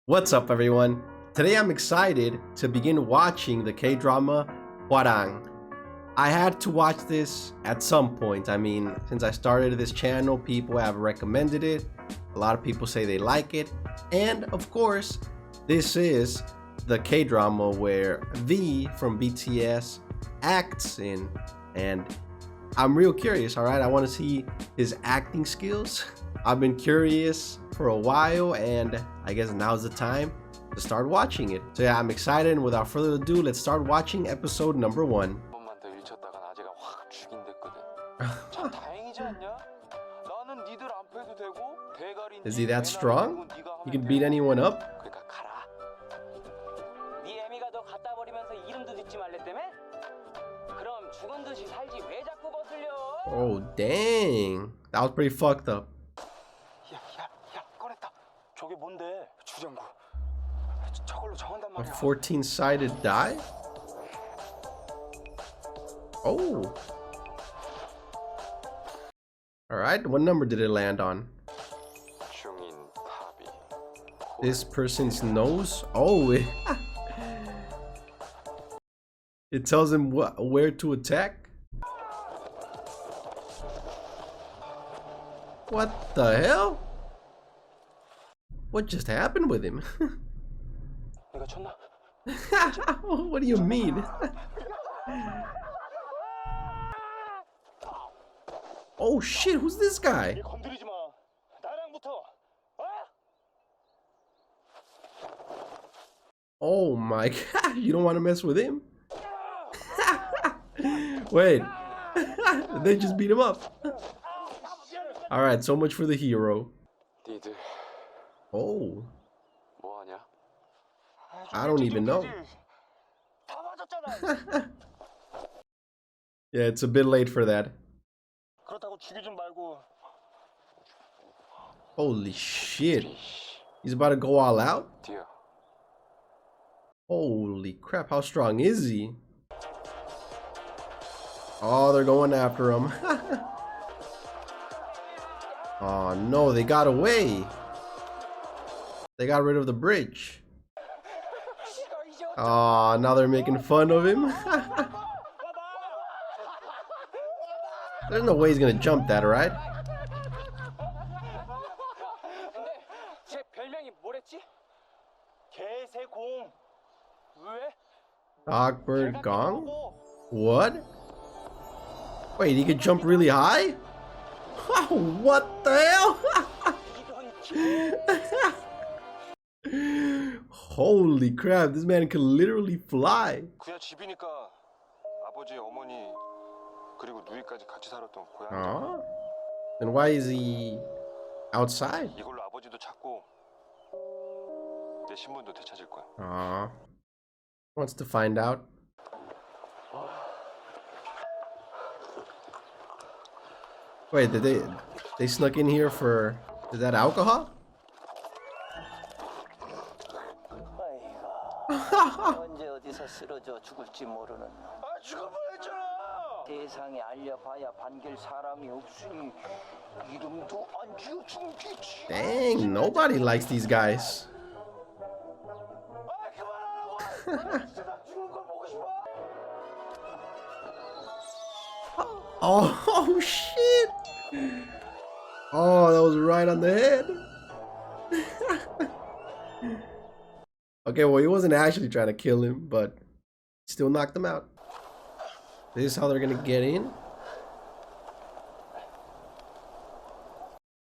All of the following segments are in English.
What's up, everyone? Today I'm excited to begin watching the K-drama Hwarang. I had to watch this at some point. I mean, since I started this channel, people have recommended it. A lot of people say they like it. And of course, this is the K-drama where V from BTS acts in. And I'm real curious, alright? I want to see his acting skills. I've been curious for a while, and I guess now's the time to start watching it. So yeah, I'm excited, and without further ado, let's start watching episode number 1. Is he that strong? He can beat anyone up? Oh dang, that was pretty fucked up. A 14-sided die? Oh. Alright, what number did it land on? This person's nose? Oh, it tells him where to attack? What the hell? What just happened with him? What do you mean? Oh shit, who's this guy? Oh my god, you don't want to mess with him? Wait, they just beat him up. Alright, so much for the hero. Oh, I don't even know. Yeah, it's a bit late for that. Holy shit. He's about to go all out? Holy crap, how strong is he? Oh, they're going after him. Oh no, they got away. They got rid of the bridge. Oh, now they're making fun of him. There's no way he's gonna jump that, right? Dogbird Gong? What? Wait, he could jump really high? What the hell? Holy crap, this man can literally fly. Oh? Then why is he outside? Aw. Wants to find out. Wait, did they snuck in here for, is that alcohol? Dang, nobody likes these guys. Oh shit! Oh, that was right on the head. Okay, well, he wasn't actually trying to kill him, but still knocked him out. This is how they're gonna get in.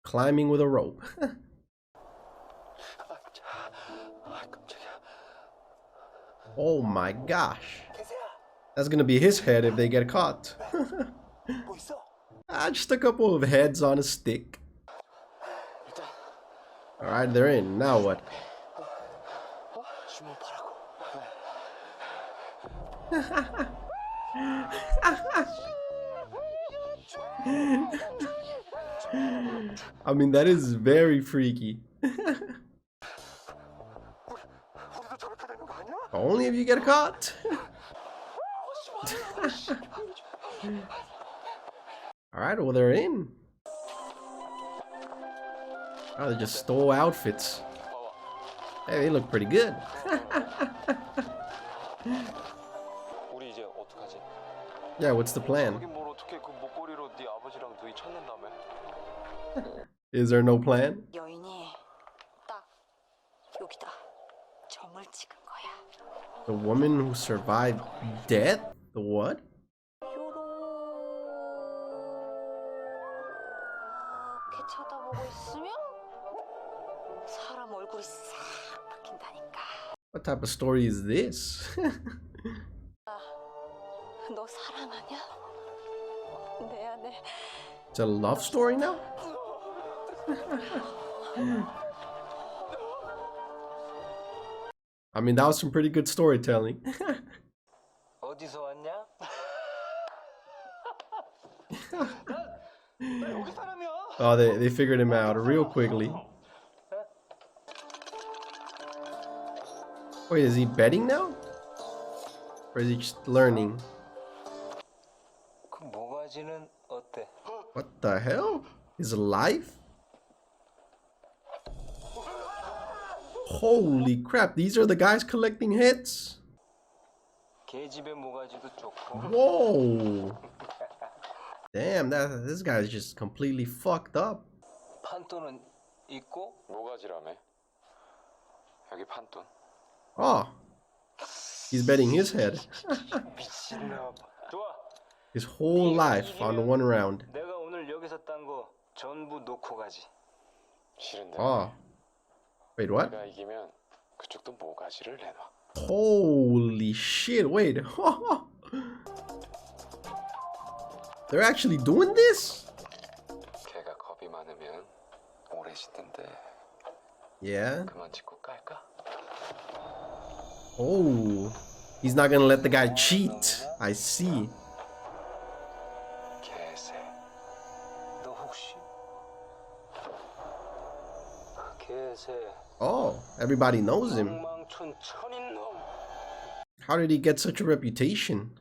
Climbing with a rope. Oh my gosh. That's gonna be his head if they get caught. Just a couple of heads on a stick. Alright, they're in. Now what? I mean, that is very freaky. Only if you get caught. Alright, well, they're in. Oh, they just stole outfits. Hey, they look pretty good. 우리 이제 어떡하지? Yeah, what's the plan? 하긴 뭘 어떻게 그 목걸이로 네 아버지랑 누이 찾는다며? Is there no plan? 여인이 딱 여기다 점을 찍은 거야. The woman who survived death? The what? 이렇게 쳐다보고 있으면 사람 얼굴이 싹 바뀐다니까. What type of story is this? 너 사랑하냐? 내 안에 It's a love story now? I mean, that was some pretty good storytelling. 어디서 왔냐? 나 여기 사람이야. Oh, they figured him out real quickly. Wait, is he betting now? Or is he just learning? 그 모가지는 어때? What the hell? His life? Holy crap, these are the guys collecting hits? 계집의 모가지도 좋고. Whoa! Damn, this guy's just completely fucked up. 판돈은 있고 모가지라며. 여기 판돈. Oh, he's betting his head. 미친놈. 좋아. His whole life on one round. 내가 오늘 여기서 딴 거 전부 놓고 가지. 싫은데. Oh. Wait, what? 내가 이기면 그쪽도 모가지를 내놔. Holy shit, wait. They're actually doing this? 걔가 겁이 많으면 오래 씻던데. Yeah. 그만 짚고 깔까? Oh, he's not gonna let the guy cheat. I see. 개새. 너 혹시 개새. Oh, everybody knows him. 엉망촌 천인 놈. How did he get such a reputation?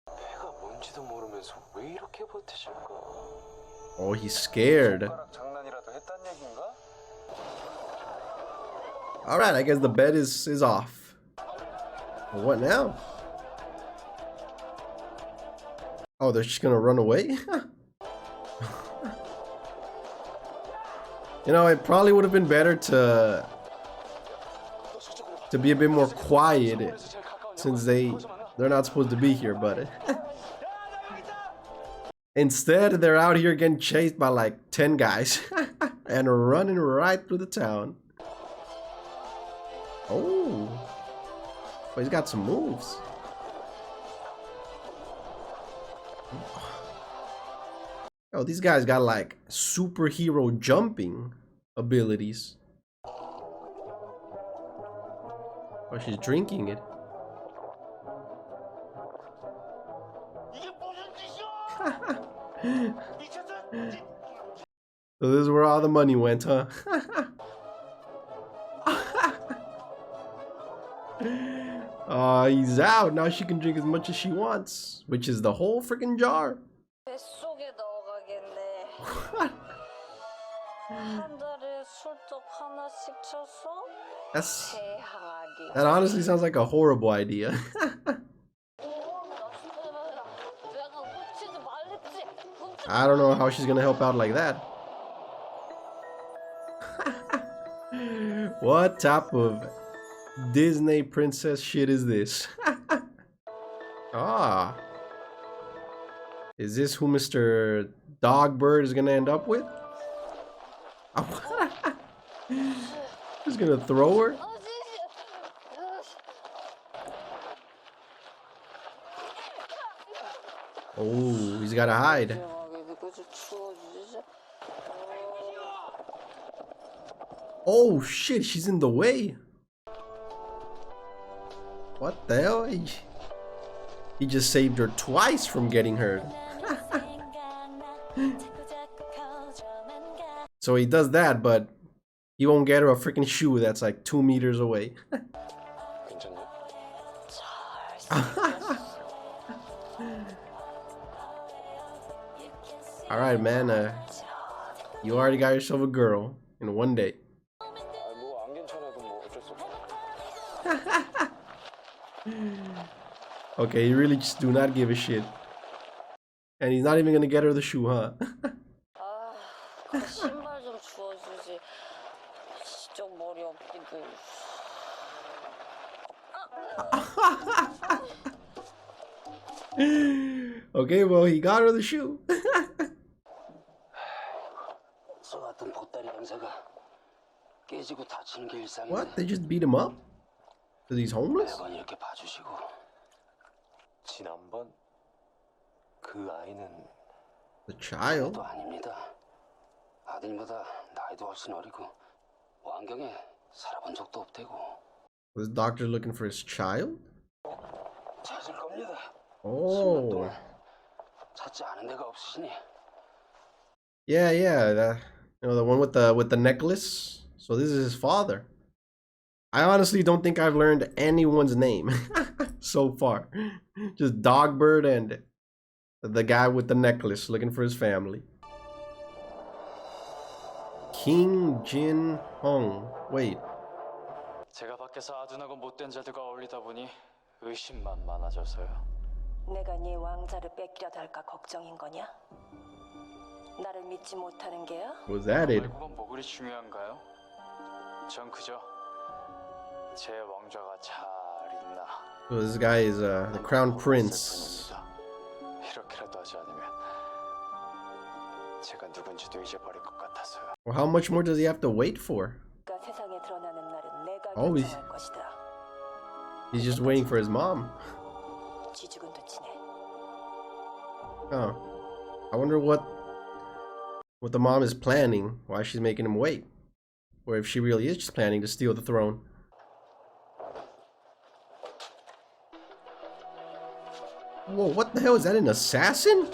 배가 뭔지도 모르면서 왜 이렇게 버티실까? Oh, he's scared. 손가락 장난이라도 했단 얘긴가? All right, I guess the bet is off. Well, what now? Oh, they're just gonna run away? You know, it probably would have been better to be a bit more quiet since they're not supposed to be here, but instead they're out here getting chased by like 10 guys and running right through the town. Oh, but he's got some moves. Oh, these guys got like superhero jumping abilities. Oh, she's drinking it. So this is where all the money went, huh? He's out. Now she can drink as much as she wants, which is the whole freaking jar. 뱃속에 넣어가겠네. 한 달에 술떡 하나씩 쳐서 That honestly sounds like a horrible idea. I don't know how she's gonna help out like that. What type of Disney princess shit is this? Ah. Is this who Mr. Dogbird is gonna end up with? He's gonna throw her? Oh, he's gotta hide. Oh shit, she's in the way. What the hell? He just saved her twice from getting hurt. So he does that, but he won't get her a freaking shoe that's like 2 meters away. Alright, man. You already got yourself a girl in one day. Okay, you really just do not give a shit. And he's not even gonna get her the shoe, huh? 아, 그 신발 좀 주워주지. 진짜 머리 없기도. Okay, well, he got her the shoe. 쏘았던 보따리 장사가 깨지고 다치는 게 일상인데. What? They just beat him up? Because he's homeless? 매번 이렇게 봐주시고. 지난번 그 아이는 The child? 또 아닙니다. 아들보다 나이도 훨씬 어리고 환경에 살아본 적도 없대고. Was the doctor looking for his child? 찾을 겁니다. Oh. 찾지 않은 데가 없으시니. Yeah, the the one with the necklace. So this is his father. I honestly don't think I've learned anyone's name so far. Just Dogbird and the guy with the necklace looking for his family. King Jin Hong. Wait. 제가 밖에서 아둔하고 못된 자들과 어울리다 보니 의심만 많아져서요. 내가 네 왕자를 뺏기려다 할까 걱정인 거냐? 나를 믿지 못하는 게야? Was that it? 말고가 뭐 그리 중요한가요? 전 그저 제 왕좌가 잘 있나. So this guy is the crown prince. 이렇게라도 하지 않으면 제가 누군지도 잊어버릴 것 같아서요. Well, how much more does he have to wait for? 그가 세상에 드러나는 날은 내가 Oh, 결정할 것이다. He's just waiting for his mom. 쥐죽은도 치네. Oh. I wonder what the mom is planning, why she's making him wait. Or if she really is just planning to steal the throne. Whoa, what the hell? Is that an assassin?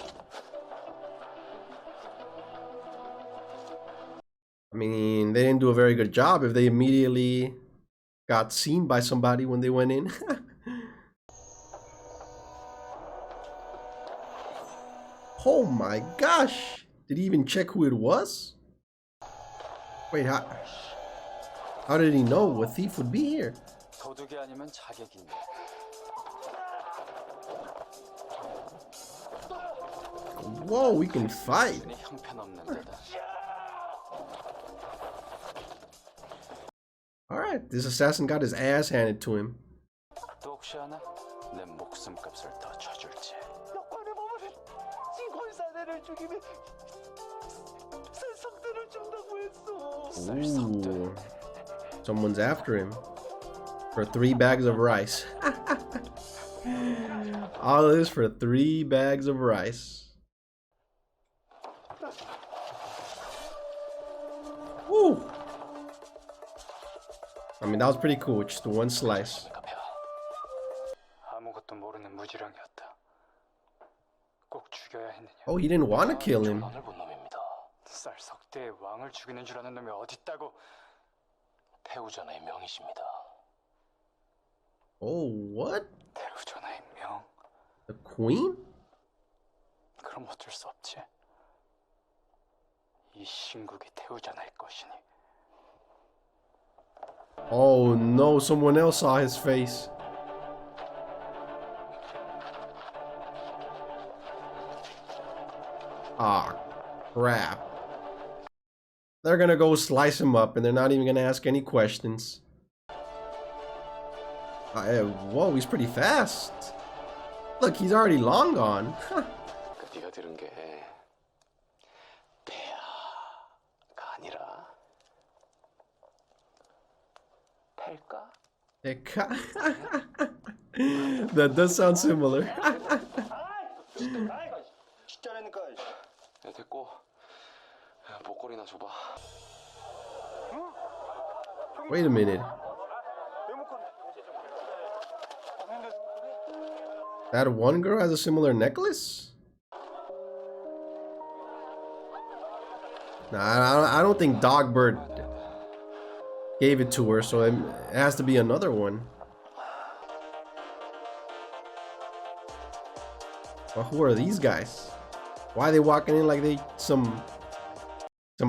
I mean, they didn't do a very good job if they immediately got seen by somebody when they went in. Oh my gosh! Did he even check who it was? Wait, how did he know a thief would be here? 도둑이 아니면 자객인데. Whoa, we can fight. 형편없는 데다. Alright, this assassin got his ass handed to him. 또 혹시 하나? 내 목숨값을 더 쳐줄지. 역관의 몸을 진권사내를 죽이면 살성대를 준다고 했어. Ooh, someone's after him for 3 bags of rice. All of this for 3 bags of rice. Woo! I mean, that was pretty cool. Just one slice. 아무것도 모르는 무지렁이었다. 꼭 죽여야 했느냐? Oh, he didn't want to kill him. 전원을 본 놈입니다. 쌀석대의 왕을 죽이는 줄 아는 놈이 어딨다고? 태우전의 명이십니다. Oh, what? 태우전의 명? The queen? 그럼 어쩔 수 없지. 이 신국이 태우전할 것이니. Oh no, someone else saw his face. Ah, crap. They're gonna go slice him up and they're not even gonna ask any questions. Whoa, he's pretty fast. Look, he's already long gone. 네가 들은 게 폐하가 아니라 폐일까? That does sound similar. 진짜라니까. 야, 됐고 목걸이나 줘봐. Wait a minute. That one girl has a similar necklace? Nah, I don't think Dogbird gave it to her, so it has to be another one. Well, who are these guys? Why are they walking in like they some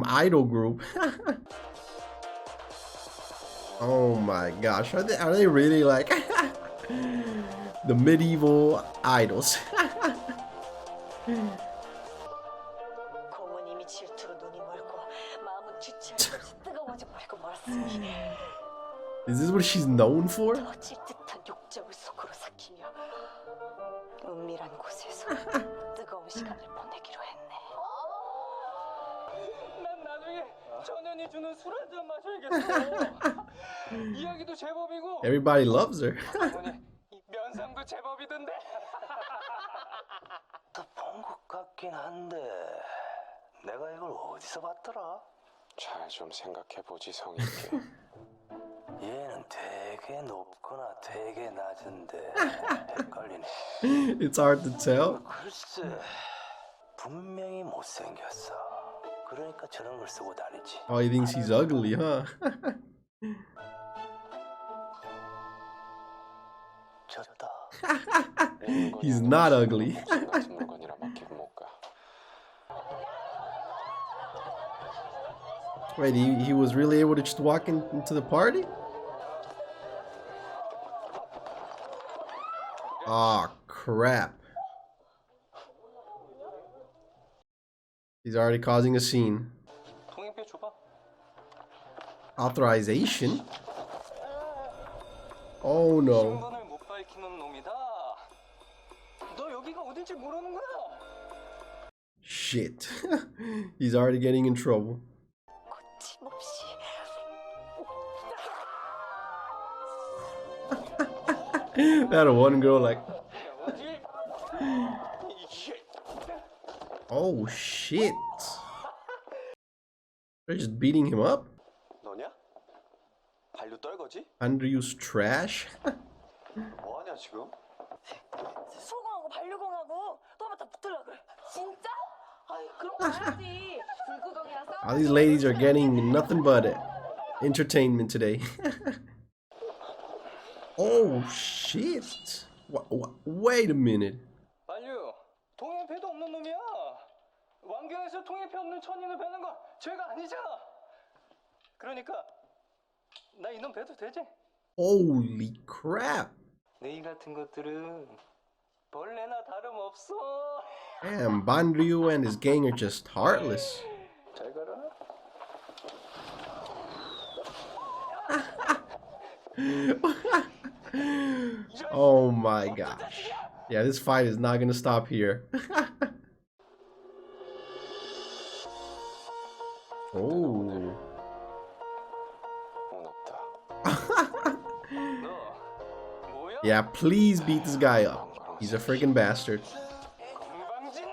idol group? Oh my gosh, are they really like the medieval idols? 공은 이미 질투로 눈이 멀고 마음은 주체할 수 없이 뜨거워져 버리고 말았으니 Is this what she's known for? 터질 듯한 욕정을 속으로 삭히며 은밀한 곳에서 뜨거운 시간을 보내기로 했네. 난 나중에 전현이 주는 술 한 잔 마셔야겠어. 이야기도 제법이고. Everybody loves her. 어머니, 이 면상도 제법이던데. 본 것 같긴 한데 내가 이걸 어디서 봤더라? 잘 좀 생각해보지 성의 있게. 얘는 되게 높거나 되게 낮은데 헷갈리네. It's hard to tell. 글쎄 분명히 못생겼어. 그러니까 저런 걸 쓰고 다니지. Oh, he thinks he's ugly, huh? 졌다. He's not ugly. 같은 물건이라 맡기고 못 가. Wait, he was really able to just walk into the party? Oh, crap. He's already causing a scene. 통행표 줘봐. Authorization? Oh no. 신분을 못 밝히는 놈이다. 너 여기가 어딘지 모르는 거야? Shit. He's already getting in trouble. 거침없이 That one girl like, 어디? oh shit. They're just beating him up? 너냐? 반류 떨거지? Underused trash? 뭐하냐 지금? 소공하고 반려공하고 또 한번 더 붙으려 그래. 진짜? 아이 그럼 가야지. 불구경이랑 싸움. All these ladies are getting nothing but entertainment today. Oh shit. Wait a minute. 만류, 통행표도 없는 놈이야. 왕경에서 통행표 없는 천인을 뵈는 건 죄가 아니잖아. 그러니까 나 이놈 뵈도 되지? Holy crap. 내 이 같은 것들은 벌레나 다름없어. Damn, Banryu and his gang are just heartless. 잘 가라. Oh my gosh. Yeah, this fight is not gonna stop here. Oh. 운 없다. 너 뭐야? Yeah, please beat this guy up. He's a freaking bastard. 건방진 놈.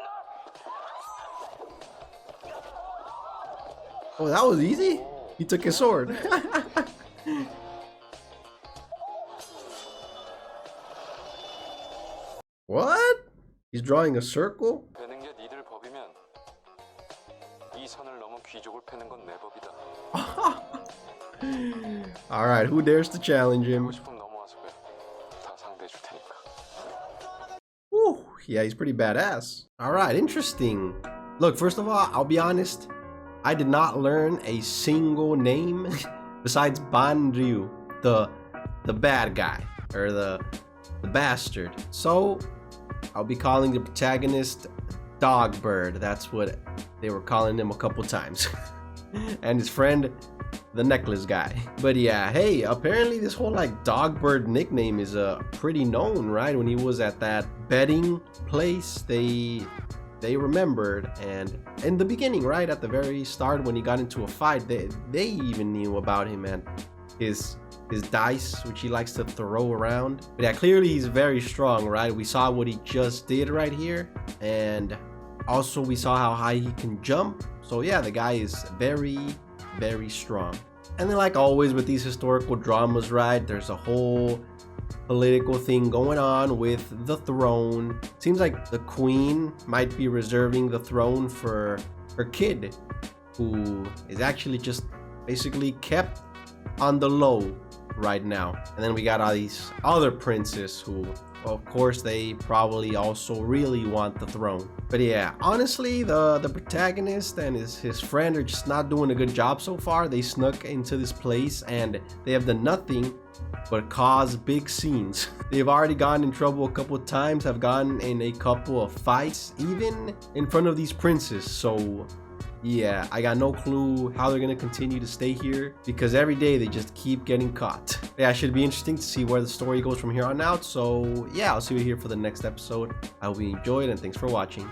Oh, that was easy? He took his sword. What? He's drawing a circle? 패는 게 니들 법이면 이 선을 넘어 귀족을 패는 건 내 법이다. Alright, who dares to challenge him? 하고 싶으면 넘어와서 배. 다 상대해 줄 테니까. Whew, yeah, he's pretty badass. Alright, interesting. Look, first of all, I'll be honest. I did not learn a single name besides Banryu, the bad guy, or the bastard. So, I'll be calling the protagonist Dogbird. That's what they were calling him a couple times. And his friend, the necklace guy. But yeah, hey, apparently this whole like Dogbird nickname is pretty known, right? When he was at that betting place, they remembered, and in the beginning, right at the very start when he got into a fight, they even knew about him and his dice, which he likes to throw around. But yeah, clearly he's very strong, right? We saw what he just did right here, and also we saw how high he can jump. So yeah, the guy is very, very strong. And then like always with these historical dramas, right, there's a whole political thing going on with the throne. Seems like the queen might be reserving the throne for her kid, who is actually just basically kept on the low right now. And then we got all these other princes who, of course, they probably also really want the throne. But yeah, honestly, the protagonist and his friend are just not doing a good job so far. They snuck into this place and they have done nothing but cause big scenes. They've already gotten in trouble a couple of times, have gotten in a couple of fights, even in front of these princes. So yeah, I got no clue how they're gonna continue to stay here because every day they just keep getting caught. Yeah, it should be interesting to see where the story goes from here on out. So yeah, I'll see you here for the next episode. I hope you enjoyed and thanks for watching.